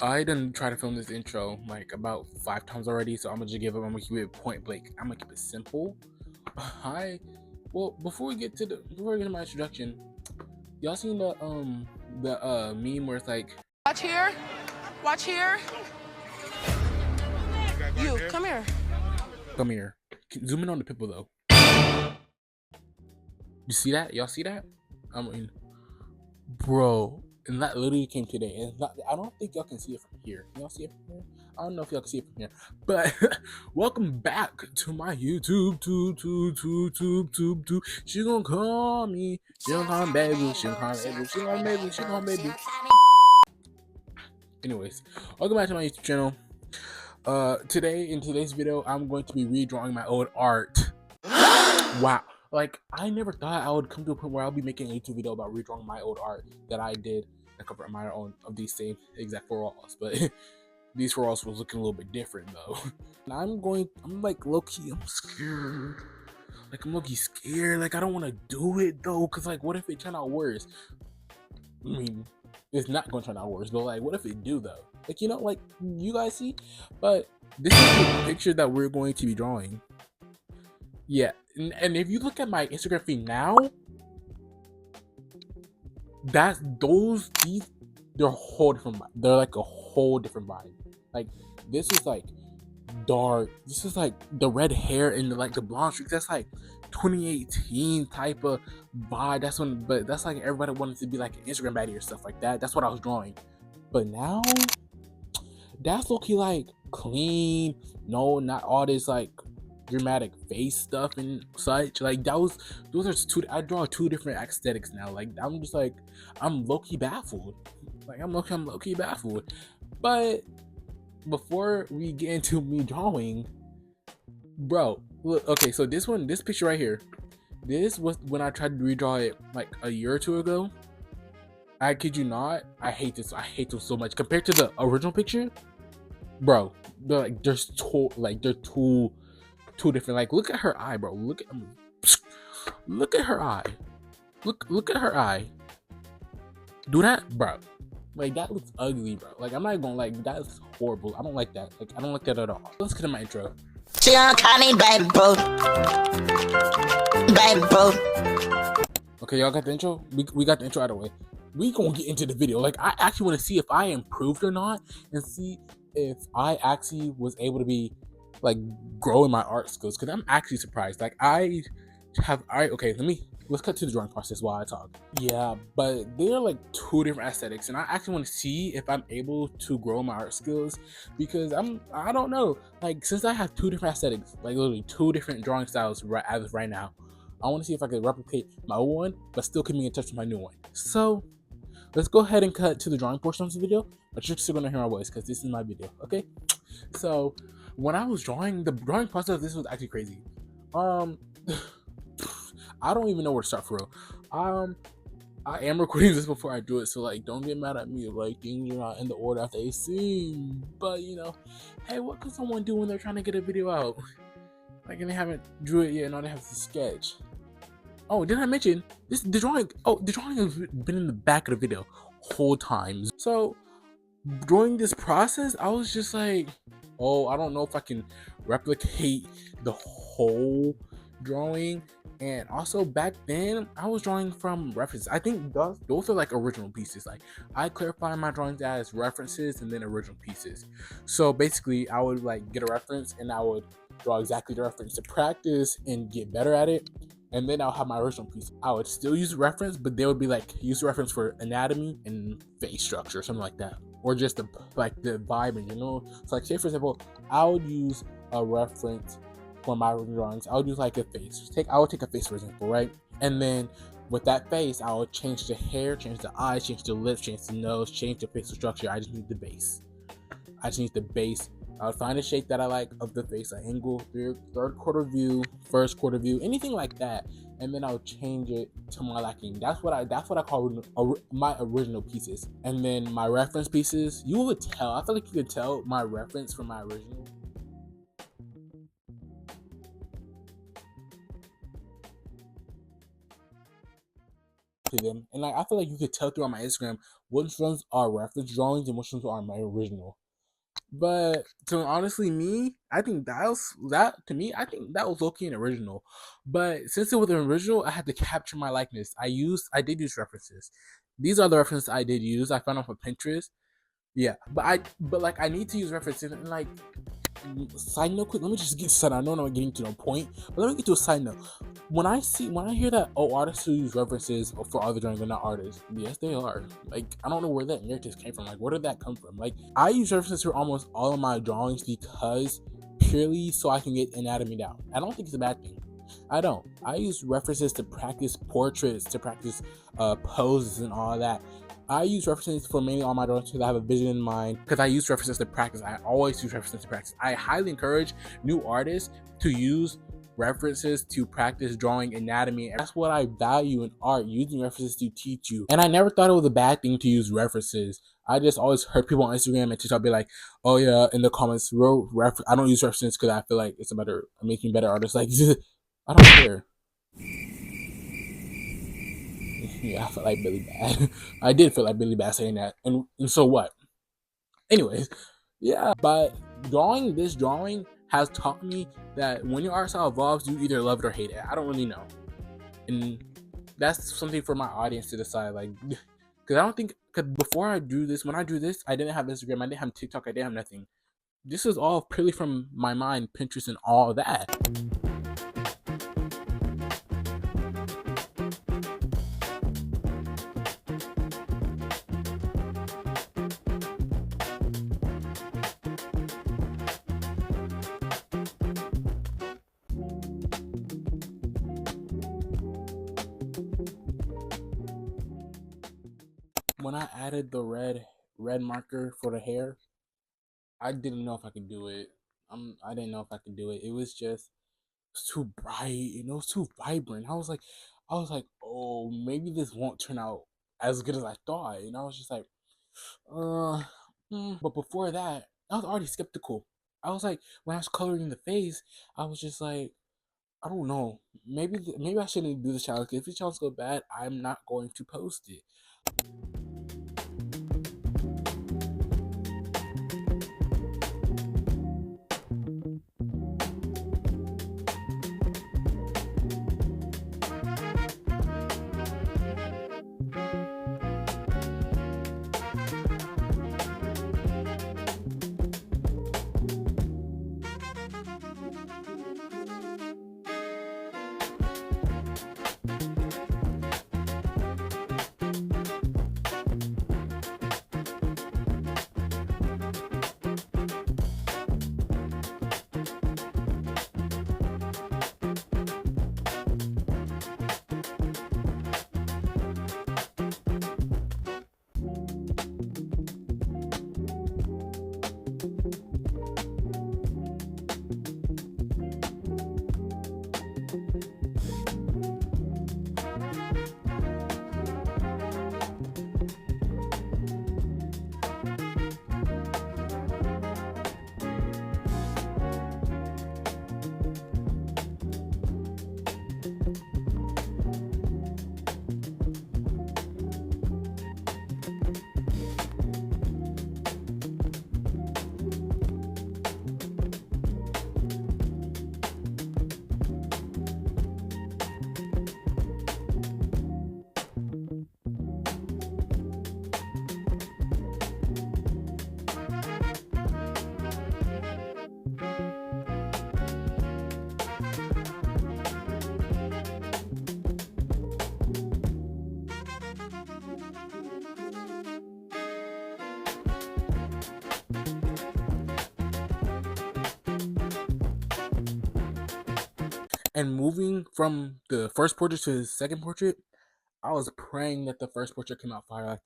I done try to film this intro like about 5 times already, so I'm gonna just give up. I'm gonna keep it point blank. I'm gonna keep it simple. Hi. Well, before we get to my introduction, y'all seen the meme where it's like, watch here, you come here. Come here. Zoom in on the people though. You see that? Y'all see that? I mean, bro, and that literally came today. And I don't think y'all can see it from here. Y'all see it from here? I don't know if y'all can see it from here. But welcome back to my YouTube. She gonna call me. She gonna call me baby. She gonna call me baby. She gonna baby. She gonna baby. Anyways, welcome back to my YouTube channel. In today's video, I'm going to be redrawing my old art. Wow. Like, I never thought I would come to a point where I'll be making a YouTube video about redrawing my old art that I did a couple of my own of these same exact 4 walls, but these 4 walls was looking a little bit different though. And I'm like low-key, I'm scared. Like, I'm low-key scared. Like, I don't want to do it though, because like, what if it turned out worse? I mean, it's not going to turn out worse, but like, what if it do though? Like, you know, like, you guys see? But this is the picture that we're going to be drawing. Yeah, and if you look at my Instagram feed now, they're a whole different vibe. They're like a whole different vibe. Like, this is like dark. This is like the red hair and like the blonde streaks. That's like 2018 type of vibe. But that's like everybody wanted to be like an Instagram baddie or stuff like that. That's what I was drawing. But now, that's looking like clean. No, not all this like dramatic face stuff and such. Like, those are two. I draw 2 different aesthetics now. Like, I'm just like, I'm low-key baffled. Like, I'm low-key baffled. But before we get into me drawing, bro, look, okay, so this picture right here, this was when I tried to redraw it like a year or 2 ago. I kid you not, I hate this so much compared to the original picture, bro. They're like, they're too different. Like, look at her eye, bro. Look at her eye. Look at her eye. Do that, bro. Like, that looks ugly, bro. Like, I'm not gonna, like, that's horrible. I don't like that. Like, I don't like that at all. Let's get to my intro. She gonna call me baby boo. Okay, y'all got the intro? We got the intro out of the way. We gonna get into the video. Like, I actually want to see if I improved or not, and see if I actually was able to be like growing my art skills, because I'm actually surprised. Like, okay, let's cut to the drawing process while I talk. Yeah, but they're like 2 different aesthetics, and I actually want to see if I'm able to grow my art skills, because I don't know, like, since I have 2 different aesthetics, like literally 2 different drawing styles as of right now, I want to see if I can replicate my old one but still keep me in touch with my new one. So let's go ahead and cut to the drawing portion of the video, but you're still gonna hear my voice because this is my video. Okay, so when I was drawing, the drawing process, this was actually crazy. I don't even know where to start for real. I am recording this before I do it, so like, don't get mad at me if like things are not in the order that they seem. But you know, hey, what can someone do when they're trying to get a video out? Like, and they haven't drew it yet, and all they have is a sketch. Oh, didn't I mention this? The drawing has been in the back of the video whole time. So during this process, I was just like, oh, I don't know if I can replicate the whole drawing. And also, back then, I was drawing from references. I think those are like original pieces. Like, I clarify my drawings as references and then original pieces. So basically, I would like get a reference and I would draw exactly the reference to practice and get better at it. And then I'll have my original piece. I would still use a reference, but they would be like, use a reference for anatomy and face structure, or something like that. Or just the vibe in general. So like, say for example, I would use a reference for my drawings. I would use like a face. I would take a face for example, right? And then with that face, I would change the hair, change the eyes, change the lips, change the nose, change the facial structure. I just need the base. I would find a shape that I like of the face, an angle, third quarter view, first quarter view, anything like that, and then I would change it to my liking. That's what I call my original pieces. And then my reference pieces, you would tell. I feel like you could tell my reference from my original. To them, and like, I feel like you could tell through on my Instagram which ones are reference drawings and which ones are my original. But to honestly me, I think I think that was low-key an original. But since it was an original, I had to capture my likeness. I did use references. These are the references I did use. I found off of Pinterest. Yeah, but like I need to use references and like side note quick, let me just get started. I know I'm not getting to no point, but let me get to a side note. When I hear that artists who use references for other drawings are not artists, yes they are. Like I don't know where that narrative came from. Like where did that come from? Like I use references for almost all of my drawings because purely so I can get anatomy down. I don't think it's a bad thing. I don't. I use references to practice portraits, to practice poses and all that. I use references for mainly all my drawings because I have a vision in mind. Because I use references to practice. I always use references to practice. I highly encourage new artists to use references to practice drawing anatomy. That's what I value in art, using references to teach you. And I never thought it was a bad thing to use references. I just always heard people on Instagram and TikTok be like, "Oh yeah," in the comments, I don't use references because I feel like it's making better artists." Like, I don't care. Yeah, I felt like Billy Bad. I did feel like Billy Bad saying that. And so what? Anyways, yeah, but this drawing has taught me that when your art style evolves, you either love it or hate it. I don't really know. And that's something for my audience to decide. Like, because I don't think, because before I drew this, when I drew this, I didn't have Instagram, I didn't have TikTok, I didn't have nothing. This is all purely from my mind, Pinterest, and all that. When I added the red marker for the hair, I didn't know if I could do it. I didn't know if I could do it. It was too bright and it was too vibrant. I was like, oh, maybe this won't turn out as good as I thought. And I was just like, But before that, I was already skeptical. I was like, when I was coloring the face, I was just like, I don't know. Maybe I shouldn't do this challenge. If the challenge goes bad, I'm not going to post it. And moving from the first portrait to the second portrait, I was praying that the first portrait came out fire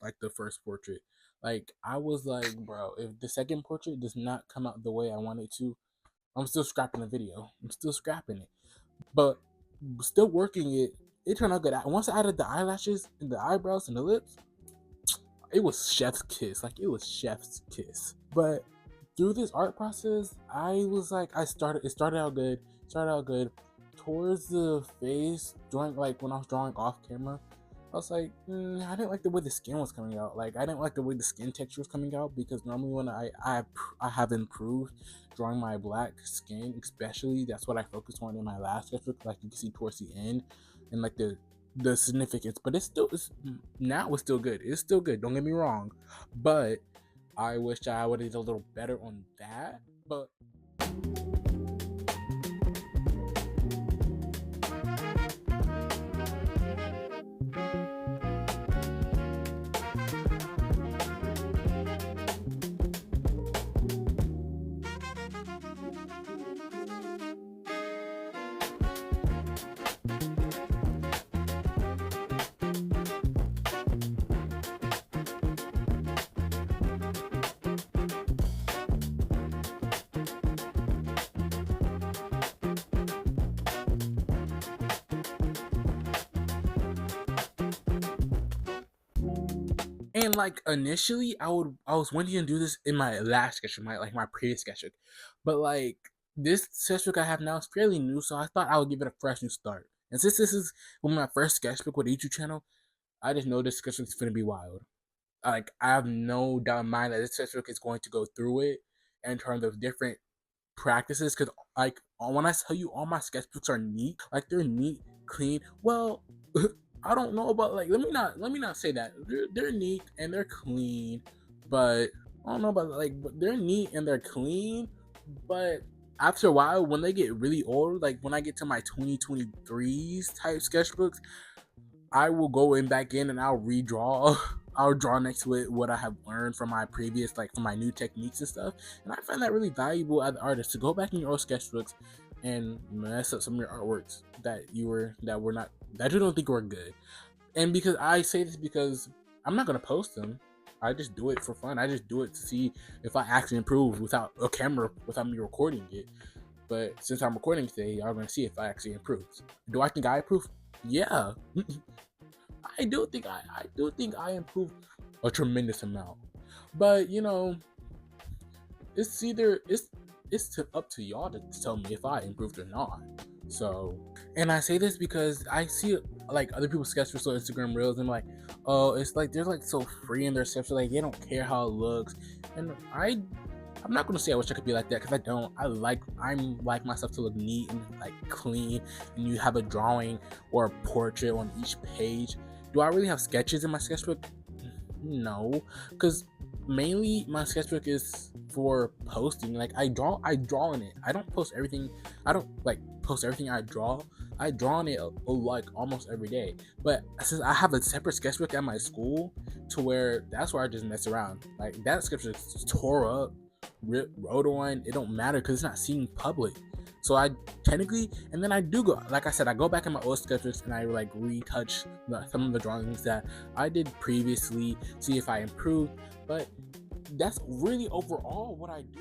like the first portrait. Like I was like, bro, if the second portrait does not come out the way I want it to, I'm still scrapping the video. I'm still scrapping it. But still working it, it turned out good. Once I added the eyelashes and the eyebrows and the lips, it was chef's kiss. Like it was chef's kiss. But through this art process, I was like, it started out good. Towards the face, when I was drawing off camera, I was like, I didn't like the way the skin was coming out. Like, I didn't like the way the skin texture was coming out, because normally when I have improved drawing my black skin, especially, that's what I focused on in my last sketchbook. Like you can see towards the end, and like the significance. But now it's still good. It's still good. Don't get me wrong, but I wish I would have did a little better on that. But and like initially, I was wanting to do this in my last sketchbook, my previous sketchbook, but like this sketchbook I have now is fairly new, so I thought I would give it a fresh new start. And since this is my first sketchbook with a YouTube channel, I just know this sketchbook is gonna be wild. Like I have no doubt in mind that this sketchbook is going to go through it in terms of different practices, because like when I tell you all my sketchbooks are neat, like they're neat, clean. Well, I don't know about, like, let me not say that they're neat and they're clean, but I don't know about, like, but they're neat and they're clean, but after a while, when they get really old, like when I get to my 2023s type sketchbooks, I will go back in and I'll redraw. I'll draw next to it what I have learned from my previous, like from my new techniques and stuff. And I find that really valuable as an artist, to go back in your old sketchbooks and mess up some of your artworks that you don't think were good. And because I say this, because I'm not gonna post them. I just do it for fun. I just do it to see if I actually improve without a camera, without me recording it. But since I'm recording today, y'all gonna see if I actually improved. Do I think I improved? Yeah. I do think I improved a tremendous amount. But it's up to y'all to tell me if I improved or not. So, and I say this because I see like other people's sketchbooks on Instagram Reels, and like, oh, it's like they're like so free in their sketch, like they don't care how it looks. And I'm not gonna say I wish I could be like that, because I don't. I'm like myself to look neat and like clean, and you have a drawing or a portrait on each page. Do I really have sketches in my sketchbook? No, because mainly my sketchbook is for posting. Like I draw in it. I don't post everything. I don't like post everything I draw. I draw in it like almost every day. But since I have a separate sketchbook at my school, to where that's where I just mess around. Like that sketchbook is tore up, wrote on. It don't matter because it's not seen public. So I technically, and then I do go, like I said, I go back in my old sketchbooks and I like retouch some of the drawings that I did previously, see if I improved. But that's really overall what I do.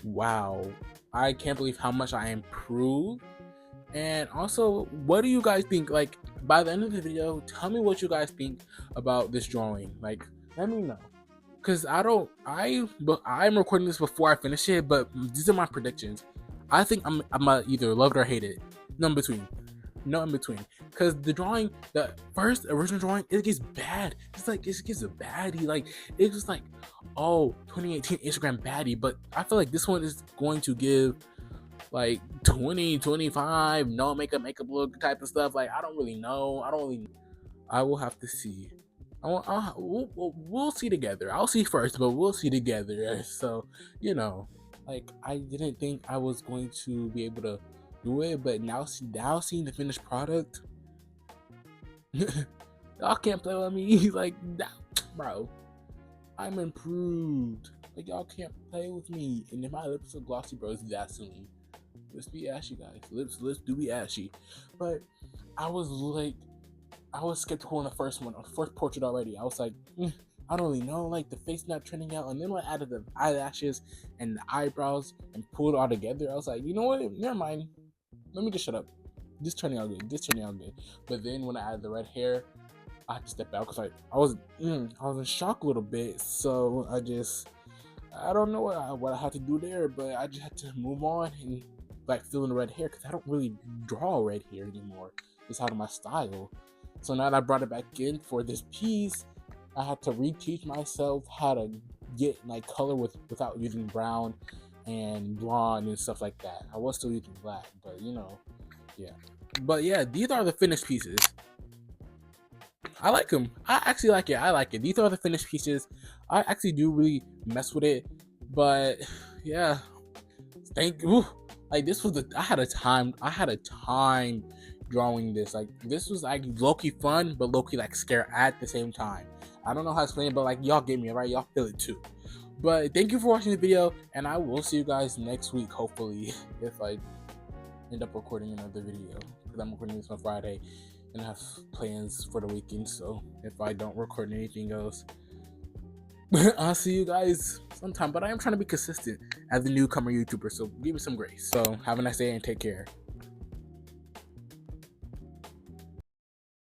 Wow, I can't believe how much I improved. And also, what do you guys think? Like, by the end of the video, tell me what you guys think about this drawing. Like, let me know. Cause but I'm recording this before I finish it, but these are my predictions. I think I'm gonna either love it or hate it. No in between. No in between. Cause the drawing, the first original drawing, it gets bad. It's like it gets a baddie. Like it's just like, oh, 2018 Instagram baddie. But I feel like this one is going to give like 20, 25, no makeup look type of stuff. Like I don't really know. I will have to see. We'll see together. I'll see first, but we'll see together. So, like I didn't think I was going to be able to do it, but now seeing the finished product, y'all can't play with me. Like, bro, I'm improved. Like y'all can't play with me. And if my lips are glossy, bro, it's that soon. Let's be ashy, guys. Lips do be ashy. But I was skeptical on the first portrait already. I was like, I don't really know, like the face not trending out. And then when I added the eyelashes and the eyebrows and pulled it all together, I was like, you know what? Never mind. Let me just shut up. This turning out good. But then when I added the red hair, I had to step out because I was in shock a little bit. So I don't know what I had to do there, but I just had to move on and like fill in the red hair because I don't really draw red hair anymore. It's out of my style. So now that I brought it back in for this piece, I had to reteach myself how to get like color without using brown and blonde and stuff like that. I was still using black, but yeah. But yeah, these are the finished pieces. I like them. I actually like it. I like it. These are the finished pieces. I actually do really mess with it, but yeah. Like this was I had a time drawing this. Like this was like low-key fun, but low-key like scare at the same time. I don't know how to explain it, but like y'all get me, right? Y'all feel it too. But thank you for watching the video, and I will see you guys next week, hopefully, if I end up recording another video, because I'm recording this on Friday and I have plans for the weekend. So if I don't record anything else, I'll see you guys sometime. But I am trying to be consistent as a newcomer YouTuber, so give me some grace. So have a nice day and take care.